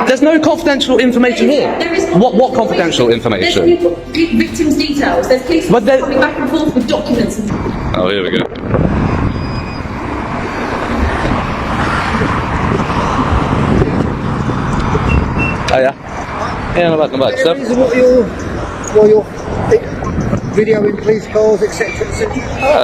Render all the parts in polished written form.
There's no confidential information here. There is What confidential information? There's victims' details. There's police But coming back and forth with documents. Oh, here we go. Oh yeah. Yeah, not bad stuff. What you're videoing police cars, etc.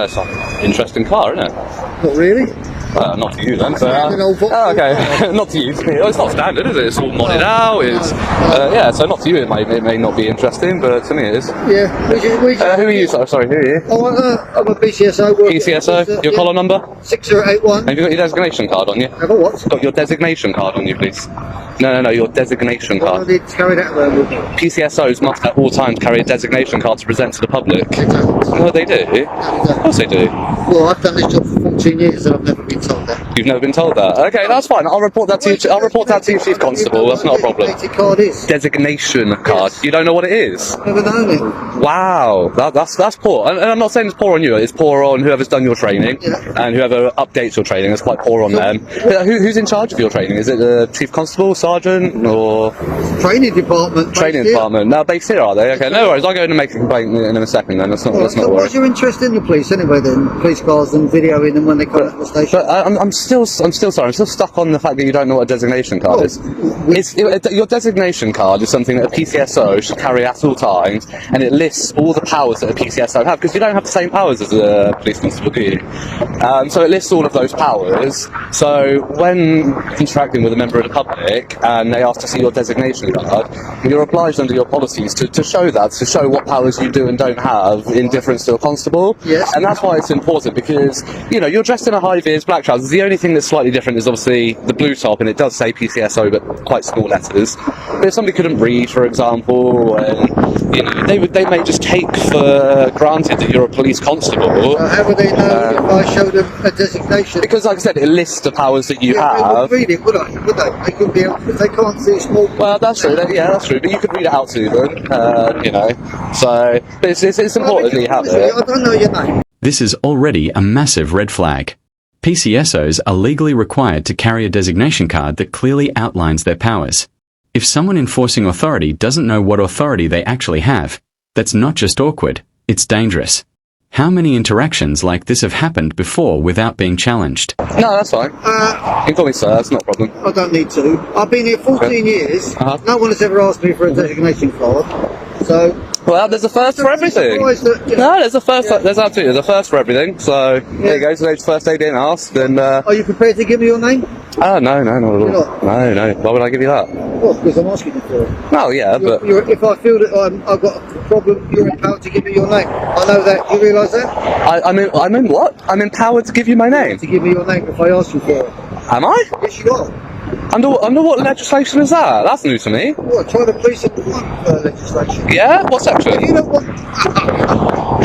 It's an interesting car, isn't it? Not really. Not to you then. So, okay. Not to you. It's not standard, is it? It's all modded out. It's yeah. So not to you, it may not be interesting, but to me it is. Yeah. Who are you? Sorry, who are you? Oh, I'm a PCSO. PCSO. Your collar number? 6081. Have you got your designation card on you? Have I what? Got your designation card on you, please. No, your designation Well, I card. need to carry that around with me. PCSOs must at all times carry a designation card to present to the public. They don't. No, they do. Of course they do. Well, I've done this job for 14 years and I've never been told that. You've never been told that? Okay, that's fine. I'll report that to you. I'll report that to you, Chief Constable. That's not a problem. Designated card is. Designation card. You don't know what it is? I've never known it. Wow, that's poor. And I'm not saying it's poor on you. It's poor on whoever's done your training and whoever updates your training. It's quite poor on them. Who's in charge of your training? Is it the Chief Constable, Sergeant, or Training department. training department? Now based here, are they? Okay, no worries. I'll go in and make a complaint in a second. Then that's not So worry. what's your interest in the police anyway then? Police cars and videoing them when they come to the station? But I'm still sorry. I'm still stuck on the fact that you don't know what a designation card is. Your designation card is something that a PCSO should carry at all times, and it lists all the powers that a PCSO have, because you don't have the same powers as a police constable, do you? So it lists all of those powers. So when interacting with a member of the public and they ask to see your designation card, you're obliged under your policies to show that, to show what powers you do and don't have in difference to a constable. Yes. And that's why it's important, because you're dressed in a high-vis, black trousers. The only thing that's slightly different is obviously the blue top, and it does say PCSO, but quite small letters. But if somebody couldn't read, for example, and they may just take for granted that you're a police constable. How would they know if I showed them a designation? Because, like I said, it lists the powers that you They have. wouldn't read it, would they? They couldn't be able, if they can't see small. Well, that's true. Yeah, that's true. But you could read it out to them, So, but it's important that you have it. I don't know your name. This is already a massive red flag. PCSOs are legally required to carry a designation card that clearly outlines their powers. If someone enforcing authority doesn't know what authority they actually have, that's not just awkward, it's dangerous. How many interactions like this have happened before without being challenged? No, that's fine. You can call me sir, that's not a problem. I don't need to. I've been here 14 years. No one has ever asked me for a designation card. So. Well, there's a first for everything. No, there's a first. There's absolutely a first for everything. So there you go. Today's first day didn't ask. Then. Are you prepared to give me your name? No, not at all. You're not? No. Why would I give you that? Well, because I'm asking you for it. No, yeah, but If I feel that I've got a problem, you're empowered to give me your name. I know that. Do you realise that? I'm in what? I'm empowered to give you my name. To give me your name if I ask you for it. Am I? Yes, you are. Under what legislation is that? That's new to me. What? Try the police and crime legislation. Yeah, what section? You know what?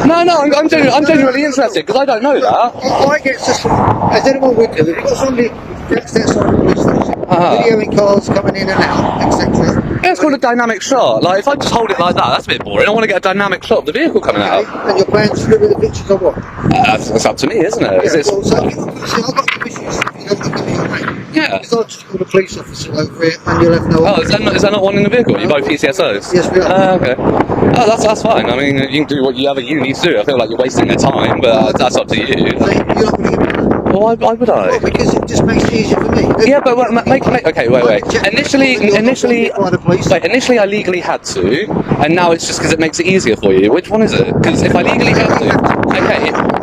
No, I'm genuinely interested, because I don't know that. I get suspicious, as anyone would do. If you've got somebody that's outside the police station, videoing cars coming in and out, etc. Yeah, it's called a dynamic shot. Like, if I just hold it like that, that's a bit boring. I want to get a dynamic shot of the vehicle coming out. And your plan to scribble the pictures or what? That's up to me, isn't it? Yeah, Is it? well, so I've got no issues if you don't give me your name. Yeah. Because I'll just call the police officer over it and you'll have no... Oh, is that not one in the vehicle? You both PCSOs? Yes, we are. Okay. Oh, that's fine. I mean, you can do whatever you need to do. I feel like you're wasting your time, but that's up to you. So you're not going to give me your name? Why would I? Well, because it just makes it easier for me. Yeah, but okay, wait. Initially, I legally had to, and now it's just because it makes it easier for you. Which one is it? Because if I legally had to,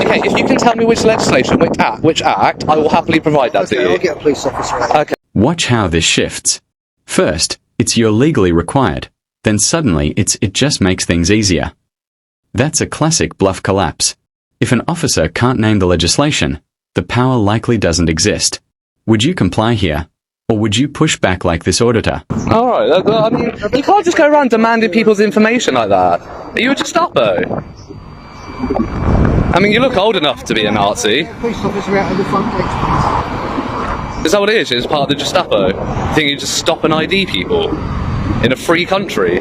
okay, if you can tell me which legislation, which act, I will happily provide that to you. I'll get a police officer out. Okay. Watch how this shifts. First, it's you're legally required. Then suddenly, it just makes things easier. That's a classic bluff collapse. If an officer can't name the legislation, the power likely doesn't exist. Would you comply here? Or would you push back like this auditor? Alright, I mean, you can't just go around demanding people's information like that. Are you a Gestapo? I mean, you look old enough to be a Nazi. Police officer out of the front desk. Is that what it is? It's part of the Gestapo? You think you just stop and ID people? In a free country?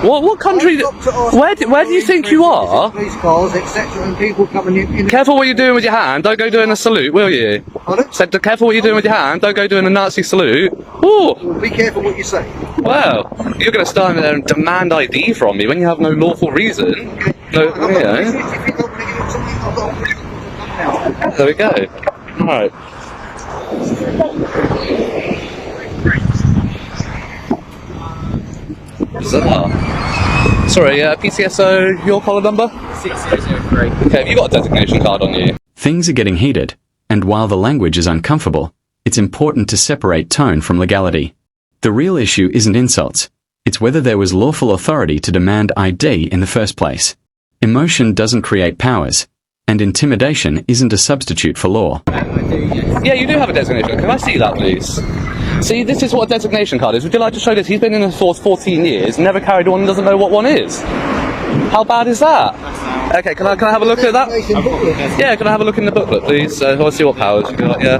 What country? Where do you think you are? Police calls, etc., and people coming in. Careful what you're doing with your hand. Don't go doing a salute, will you? Pardon? Said, careful what you're doing with your hand. Don't go doing a Nazi salute. Ooh. Well, be careful what you say. Well, you're going to stand there and demand ID from me when you have no lawful reason. No, you know. If you don't want to give it something, I've got a reason to come now. There we go. Alright. Bizarre. Sorry, PCSO, your collar number? 6003. Okay, have you got a designation card on you? Things are getting heated, and while the language is uncomfortable, it's important to separate tone from legality. The real issue isn't insults. It's whether there was lawful authority to demand ID in the first place. Emotion doesn't create powers, and intimidation isn't a substitute for law. Yeah, you do have a designation. Can I see that, please? See, this is what a designation card is. Would you like to show this? He's been in the force 14 years, never carried one, doesn't know what one is. How bad is that? Okay, can I have a look at that? Yeah, can I have a look in the booklet, please? I want to see what powers you got, yeah.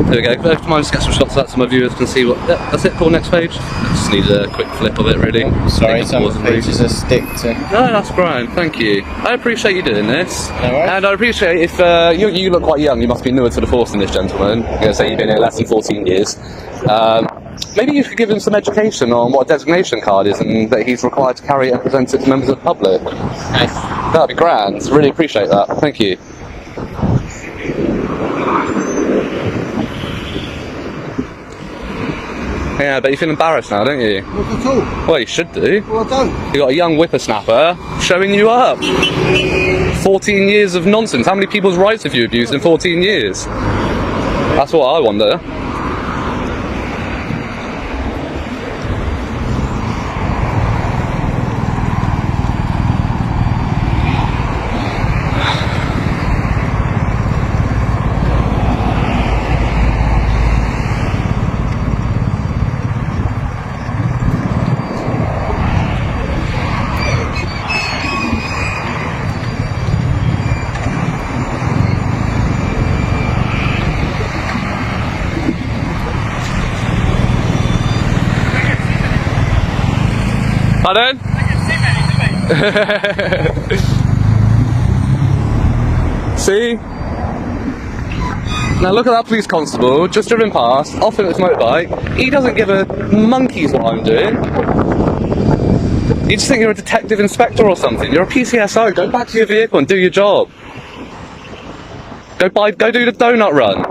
There we go. If you mind, just get some shots of that so my viewers can see what... Yeah, that's it. Cool, next page. Just need a quick flip of it, really. Sorry, some pages are stick to... No, that's grand. Thank you. I appreciate you doing this. Alright. And I appreciate if... you look quite young. You must be newer to the force than this gentleman. I'm going to say you've been here less than 14 years. Maybe you could give him some education on what a designation card is and that he's required to carry it and present it to members of the public. Nice. That'd be grand. Really appreciate that. Thank you. Yeah, but you feel embarrassed now, don't you? Not at all. Well, you should do. Well, I don't. You got a young whippersnapper showing you up. 14 years of nonsense. How many people's rights have you abused in 14 years? That's what I wonder. Pardon? See? Now look at that police constable, just driven past, off in his motorbike. He doesn't give a monkey's what I'm doing. You just think you're a detective inspector or something. You're a PCSO. Go back to your vehicle and do your job. Go do the donut run.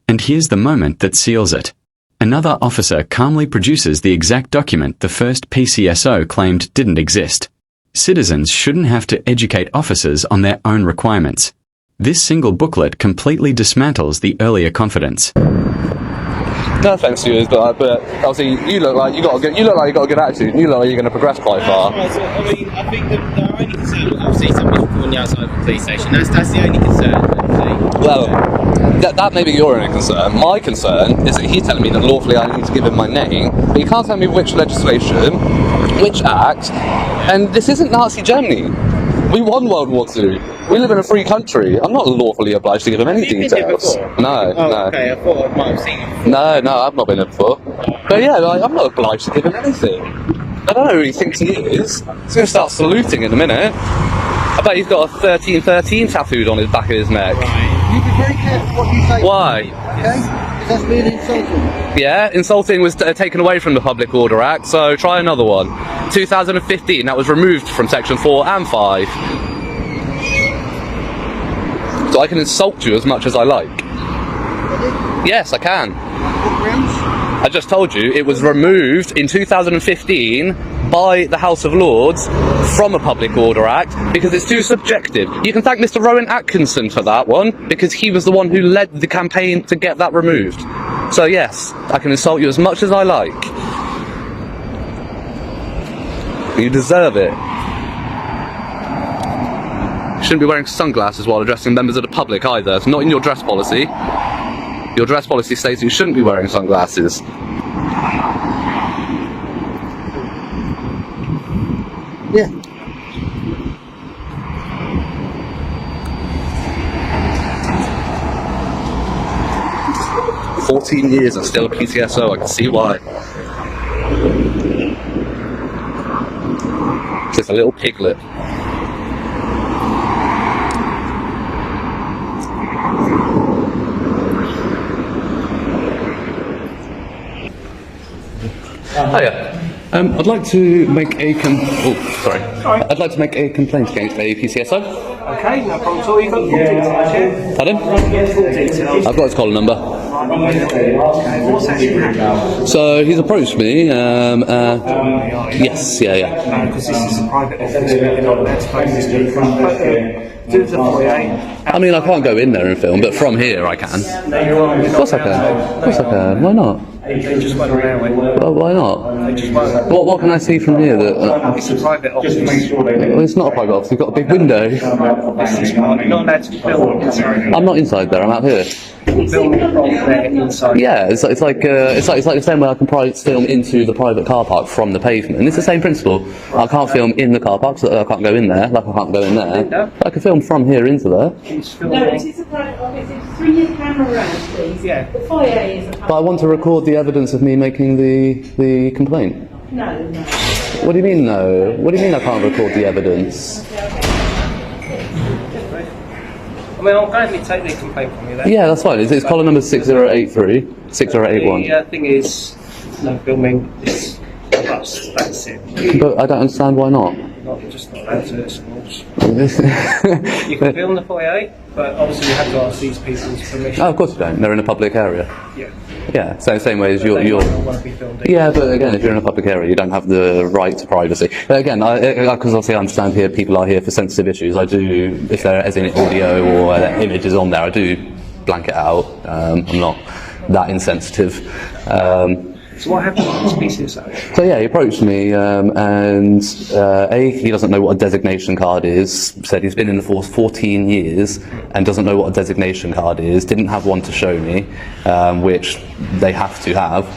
And here's the moment that seals it. Another officer calmly produces the exact document the first PCSO claimed didn't exist. Citizens shouldn't have to educate officers on their own requirements. This single booklet completely dismantles the earlier confidence. No offence to you, but obviously you look like you got a good attitude. You look like you're going to progress quite far. I mean, I think the only concern was obviously somebody on the outside of the police station. That's the only concern. Obviously. Well, that may be your only concern. My concern is that he's telling me that lawfully I need to give him my name, but he can't tell me which legislation, which act, and this isn't Nazi Germany. We won World War II. We live in a free country. I'm not lawfully obliged to give him any details. No, no. Okay, I thought I might have seen him. No, I've not been there before. But yeah, I'm not obliged to give him anything. I don't know who he thinks he is. He's going to start saluting in a minute. I bet he's got a 1313 tattooed on his back of his neck. You be very careful what you say. Why? Okay? That's being insulting. Yeah, insulting was taken away from the Public Order Act, so try another one. 2015, that was removed from Section 4 and 5. So I can insult you as much as I like. Yes, I can. What grounds? I just told you it was removed in 2015 by the House of Lords from a Public Order Act because it's too subjective. You can thank Mr. Rowan Atkinson for that one because he was the one who led the campaign to get that removed. So yes, I can insult you as much as I like. You deserve it. You shouldn't be wearing sunglasses while addressing members of the public either. It's not in your dress policy. Your dress policy states you shouldn't be wearing sunglasses. Yeah. 14 years and still a PCSO. I can see why. Just a little piglet. Hiya. I'd like to make a I'd like to make a complaint against a PCSO. Okay, no problem at all. You've got the full details, yeah? Pardon? Yeah, full details. I've got his collar number. What's actually happened? So he's approached me. Yes, yeah. No, because this is a private office. We're not allowed to post this to the front. Do the foyer. I mean, I can't go in there and film, but from here I can. No, you're on. Of course I can. Of course I can. Why not? They just won't allow it. Well, why not? They just won't. What can I see from here that... It's a private office. well, it's not a private office. We've got a big window. You're not allowed to film inside. I'm not inside there. I'm out here. Film from there inside. Yeah, it's like the same way I can film into the private car park from the pavement. It's the same principle. I can't film in the car park, so I can't go in there. Like I can't go in there. I can film from here into there. It's No, filming. it is a private office. It's 3-year camera around, please. Yeah. The foyer is a But I want to record the evidence of me making the complaint. No. What do you mean no? What do you mean I can't record the evidence? I mean, I'll gladly take the complaint from you then. Yeah, that's fine. It's collar number 6083, 6081. The thing is, no filming. That's it. But I don't understand why not. Not just not allowed to. It's rules. You can film the foyer, but obviously you have to ask these people's permission. Oh, of course you don't. They're in a public area. Yeah. Yeah, same way as They you're. might not want to be filmed either. Yeah, but again, if you're in a public area, you don't have the right to privacy. But again, because obviously I understand here, people are here for sensitive issues. I do, if there is any audio or images on there, I do blank it out. I'm not that insensitive. So what happened with this PCSO? So yeah, he approached me, and he doesn't know what a designation card is. Said he's been in the force 14 years and doesn't know what a designation card is. Didn't have one to show me, which they have to have.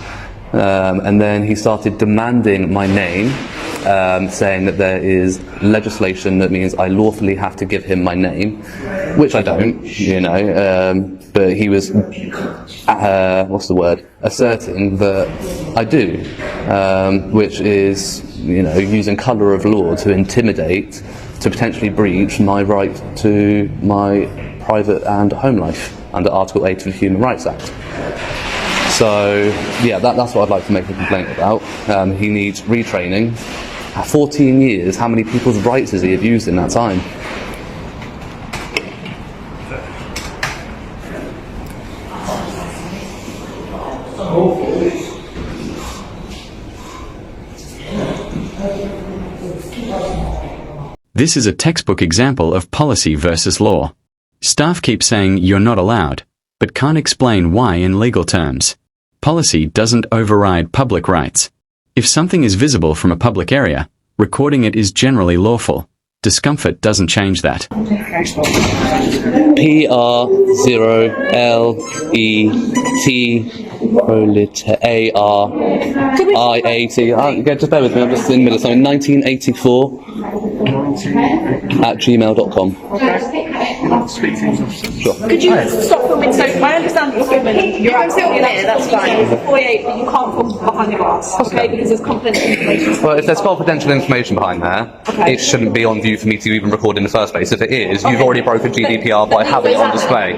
And then he started demanding my name, saying that there is legislation that means I lawfully have to give him my name, which I don't, you know. But he was, asserting that I do, which is, you know, using colour of law to intimidate, to potentially breach my right to my private and home life under Article 8 of the Human Rights Act. So, yeah, that's what I'd like to make a complaint about. He needs retraining. 14 years, how many people's rights has he abused in that time? This is a textbook example of policy versus law. Staff keep saying you're not allowed, but can't explain why in legal terms. Policy doesn't override public rights. If something is visible from a public area, recording it is generally lawful. Discomfort doesn't change that. PRZLET just bear with me, I'm just in the middle of something. 1984 at gmail.com. Sure. Could you stop filming? So I understand that you're filming. You're absolutely there. That's fine. It's a foyer, but you can't film behind the glass, okay? Because there's confidential information. Well, if there's confidential information behind there, Okay. it shouldn't be on view for me to even record in the first place. If it is, you've already broken GDPR by having it on display.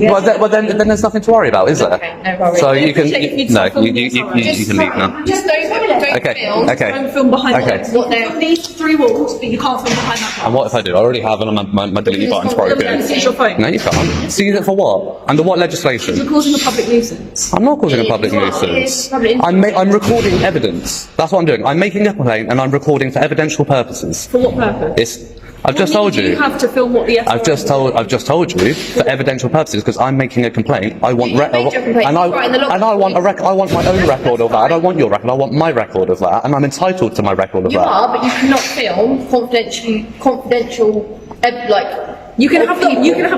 Well, then there's nothing to worry about, is there? Okay, no worries. So you can, I appreciate if you'd no, stop filming, you it's all right. can leave now. Just don't Okay, film. okay. Don't film behind Okay. the glass. Film these 3 walls, but you can't film behind that glass. And what if I do? I already have, and my delete button's broken. Use your phone. No, you can't. See it for what? Under what legislation? You're causing a public nuisance. I'm not causing a public nuisance. I'm recording evidence. That's what I'm doing. I'm making a complaint and I'm recording for evidential purposes. For what purpose? I've just told you. You have to film what the I've just told you for evidential purposes because I'm making a complaint. I want made your complaint. and I want a I want my own record of that. I don't want your record. I want my record of that, and I'm entitled to my record of You that. are, but you cannot film confidential, like You can have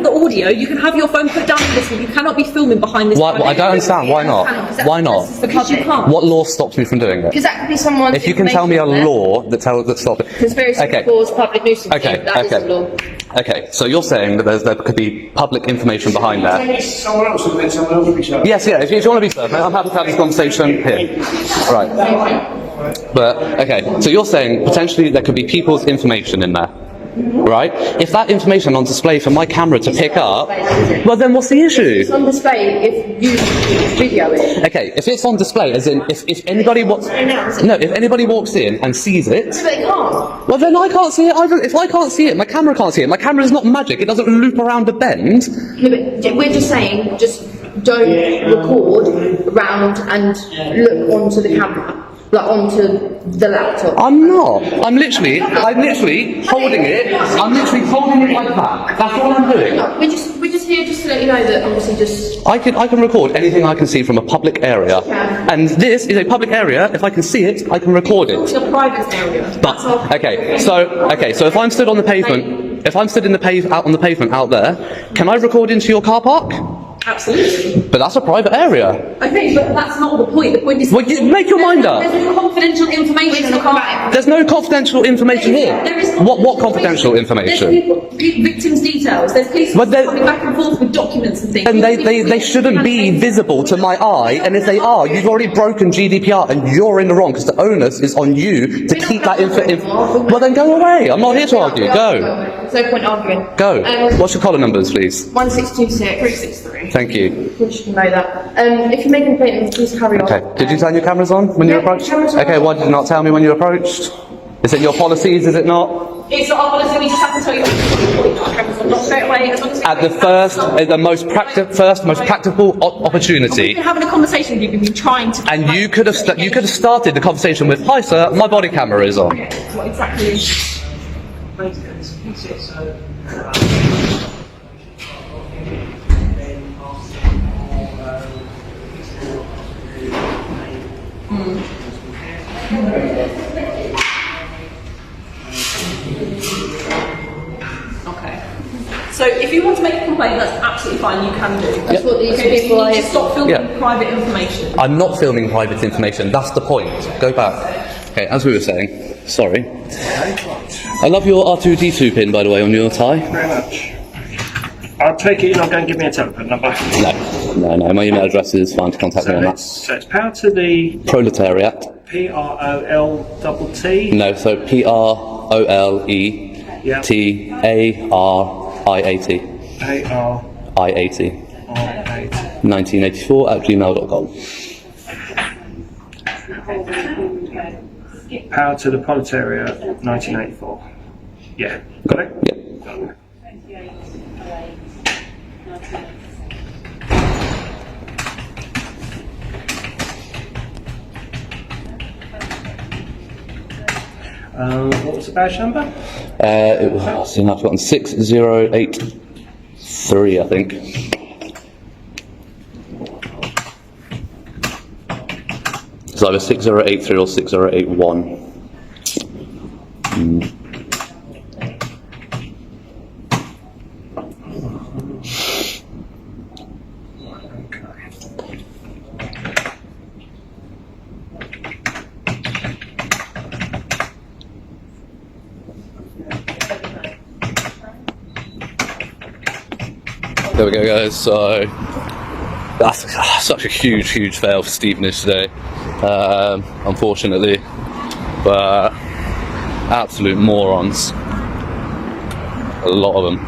the audio. You can have your phone put down and listen. You cannot be filming behind this. Why, I don't understand. Why not? Why not? Because you can't. What law stops me from doing it? Because that could be someone's. If you can tell me a law that stops it. Conspiracy to cause public nuisance. Okay. That is a law. Okay. So you're saying that there could be public information behind there. Someone else will let someone else be served. Yes. Yeah. If you want to be served, I'm happy to have this conversation here. Right. But okay. So you're saying potentially there could be people's information in there. Right? If that information on display for my camera to pick up, well then what's the issue? It's on display if you video it. Okay, if it's on display, as in if anybody if anybody walks in and sees it, But they can't. well then I can't see it either. If I can't see it, my camera can't see it. My camera is not magic. It doesn't loop around a bend. No, but we're just saying, just don't record around and look onto the camera, like onto the laptop. I'm not. I'm literally holding it. I'm literally holding it like that. That's all I'm doing. We're just here just to let you know that obviously just. I can record anything I can see from a public area, and this is a public area. If I can see it, I can record it. It's your private area. But okay, so if I'm stood on the pavement, if I'm stood in out on the pavement out there, can I record into your car park? Absolutely. But that's a private area. Okay, but that's not the point. The point is. Well, make your mind up. There's no confidential information in the car. There's no confidential information here. There is What confidential information? There's victims' details. There's police But coming back and forth with documents and things. And they shouldn't be visible to my eye, and if they are, you've already broken GDPR and you're in the wrong because the onus is on you to keep that info. Well then go away, I'm not here to argue, go. There's no point arguing. Go. What's your collar numbers, please? 1626 363. Thank you. You should know that. If you make an appointment, please carry on. Okay, did you turn your cameras on when you approached? cameras are Okay, why did you not tell me when you approached? Is it your policies, is it not? It's not our policy. We just have to tell you not straight away. As long as At the most practical opportunity. We've been having a conversation with you. We've been trying to. And you could have started the conversation with, "Hi sir, my body camera is on." What exactly? Okay. So if you want to make a complaint, that's absolutely fine. You can do. That's what these Okay, people you are need here to stop filming Yeah. private information. I'm not filming private information, that's the point. Go back. Okay, as we were saying, sorry. I love your R2D2 pin, by the way, on your tie. Very much. I'll take it you're not going to give me a telephone number. No, my email address is fine to contact me on that. So it's power to the Proletariat. PROLTT. No, so PROLETARIAT. ARIAT. 1984 @gmail.com. Power to the Proletariat 1984. Yeah, got it? Yeah. What was the badge number? It was, I've forgotten, 6083, I think. It's either 6083 or 6081. There we go, guys. So that's such a huge fail for Stevenage today, unfortunately. But absolute morons, a lot of them.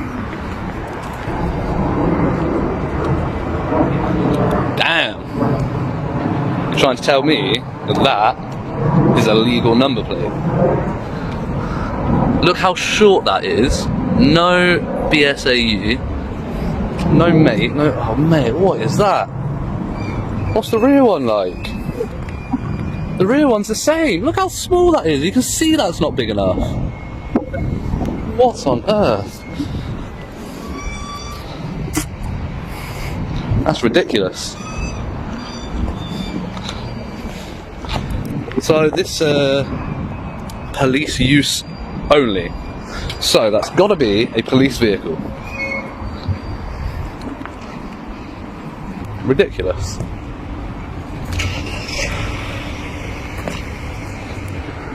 Damn! You're trying to tell me that that is a legal number plate? Look how short that is. No BSAU. No mate, no, oh mate, what is that? What's the rear one like? The rear one's the same, look how small that is, you can see that's not big enough. What on earth? That's ridiculous. So this, police use only. So that's gotta be a police vehicle. Ridiculous.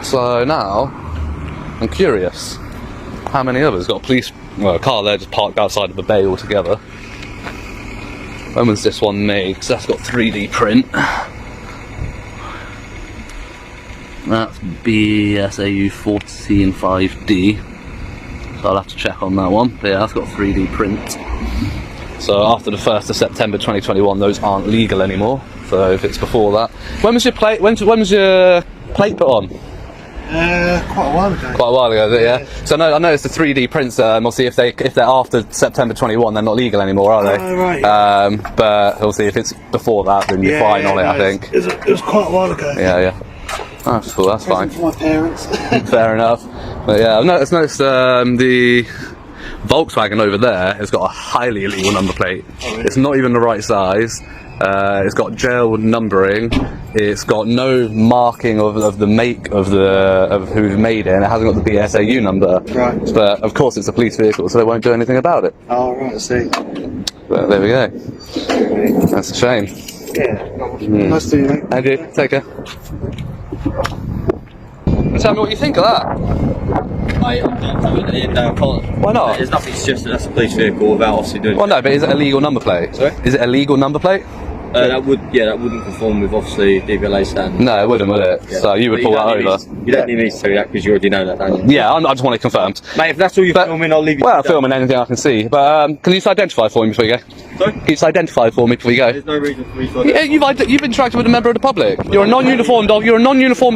So now, I'm curious, how many others got a car there just parked outside of a bay altogether? When was this one made? Because that's got 3D print. That's BSAU 145D. So I'll have to check on that one. But yeah, that's got 3D print. So after the 1st of September 2021, those aren't legal anymore. So if it's before that, when was your plate? When was your plate put on? Quite a while ago. Quite a while ago, yeah. So I noticed the 3D prints. Obviously, if they're after September 21, they're not legal anymore, are they? Oh, right. But obviously, if it's before that, then you're fine on it. I think. It was quite a while ago. Yeah. Oh, that's cool. That's fine. For my parents. Fair enough. But yeah, I've noticed the Volkswagen over there has got a highly illegal number plate. Oh, really? It's not even the right size. It's got jail numbering. It's got no marking of the make of who made it, and it hasn't got the BSAU number. Right. But of course, it's a police vehicle, so they won't do anything about it. Oh, right, I see. But there we go. That's a shame. Yeah. Nice to meet you, mate. And you, take care. Tell me what you think of that. I don't in Why not? There's nothing suggesting that's a police vehicle without obviously doing. Well, no, but is it a legal number plate? Sorry? Is it a legal number plate? That wouldn't conform with obviously DVLA standards. No, it wouldn't, would it? Yeah. So you would But pull don't that need over. me- You don't need me to tell you that because you already know that, don't you? Yeah, I just want it confirmed. Mate, if that's all you're But- filming, I'll leave you. Well, to that. filming anything I can see. But can you just identify for me before you go? Sorry? Can you just identify for me before you go? There's no reason for me to. Yeah, you've interacted with a member of the public. You're a non-uniformed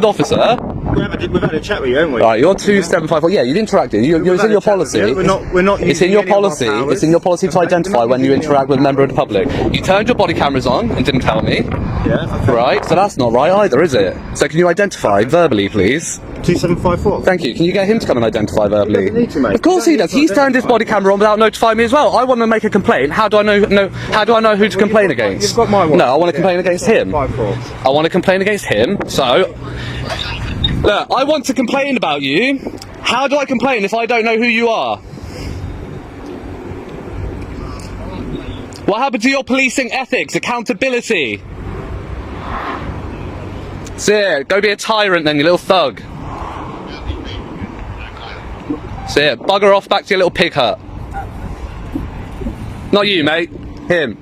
officer. We've had a chat with you, haven't we? All right, you're 2754. Yeah, you've interacted. It's in your policy. We're not. It's in your policy. It's in your policy to identify when you interact with a member of the public. You turned your body cameras on and didn't tell me. Yeah. Right, so that's not right either, is it? So can you identify verbally, please? 2754. Thank you. Can you get him to come and identify verbally? He doesn't need to, mate. Of course he does. He's turned his body camera on without notifying me as well. I want to make a complaint. How do I know? How do I know who to complain against? You've got my one. No, I want to complain against him. 5-4. I want to complain against him. So, look, I want to complain about you. How do I complain if I don't know who you are? What happened to your policing ethics, accountability? So yeah, go be a tyrant then, you little thug. So yeah, bugger off back to your little pig hut. Not you, mate. Him.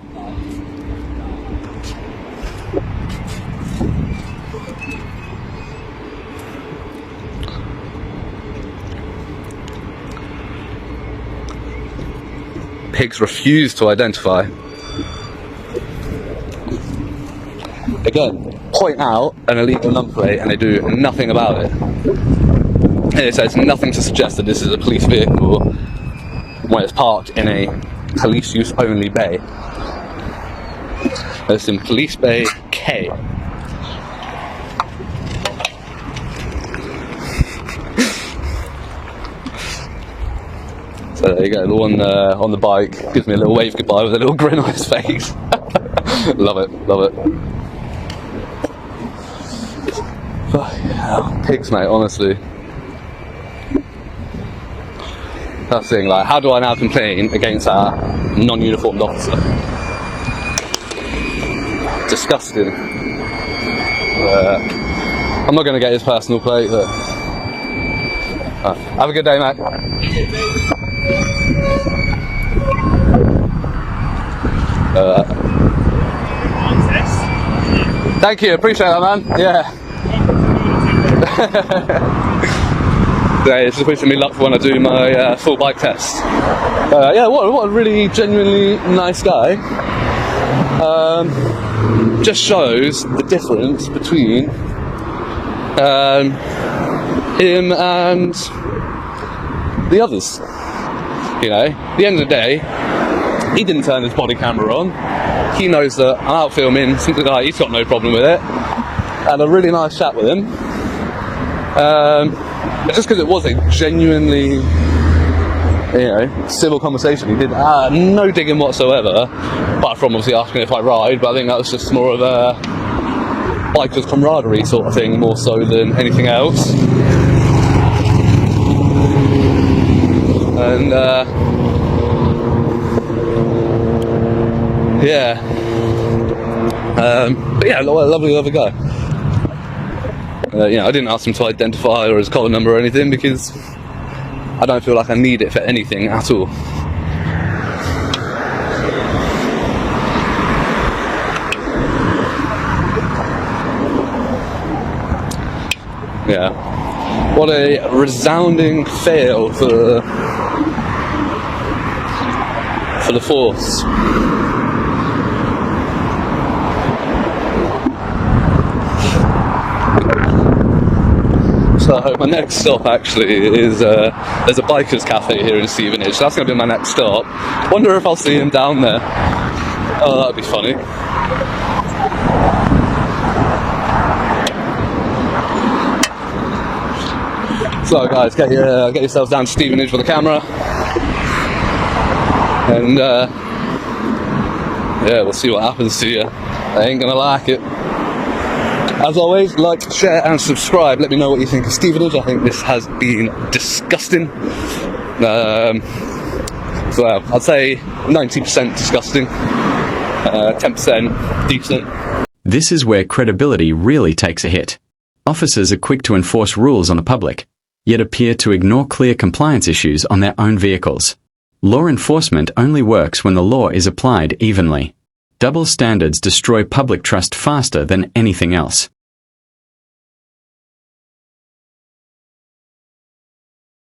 Pigs refuse to identify. Again, point out an illegal number plate and they do nothing about it. And it says nothing to suggest that this is a police vehicle when it's parked in a police use only bay. It's in Police Bay K. So there you go, the one on the bike gives me a little wave goodbye with a little grin on his face. Love it, love it. Fucking hell, pigs, mate, honestly. That's the thing, like, how do I now complain against our non-uniformed officer? Disgusting. I'm not going to get his personal plate, but... have a good day, mate. Thank you, appreciate that, man. Yeah. Yeah, it's just wishing me luck for when I do my full bike test. Yeah, what a really genuinely nice guy. Just shows the difference between him and the others. You know, at the end of the day, he didn't turn his body camera on. He knows that I'm out filming something like he's got no problem with it. Had a really nice chat with him. Just because it was a genuinely, you know, civil conversation, he did no digging whatsoever, apart from obviously asking if I ride. But I think that was just more of a biker's camaraderie sort of thing, more so than anything else. And yeah, But yeah, lovely guy. I didn't ask him to identify or his collar number or anything because I don't feel like I need it for anything at all. Yeah. What a resounding fail for the force. So my next stop actually is there's a bikers cafe here in Stevenage. So that's going to be my next stop. Wonder if I'll see him down there. Oh, that'd be funny. So guys, get yourselves down to Stevenage with a camera, and yeah, we'll see what happens to you. I ain't gonna like it. As always, like, share and subscribe. Let me know what you think of Stevenage. I think this has been disgusting. So I'd say 90% disgusting, 10% decent. This is where credibility really takes a hit. Officers are quick to enforce rules on the public, yet appear to ignore clear compliance issues on their own vehicles. Law enforcement only works when the law is applied evenly. Double standards destroy public trust faster than anything else.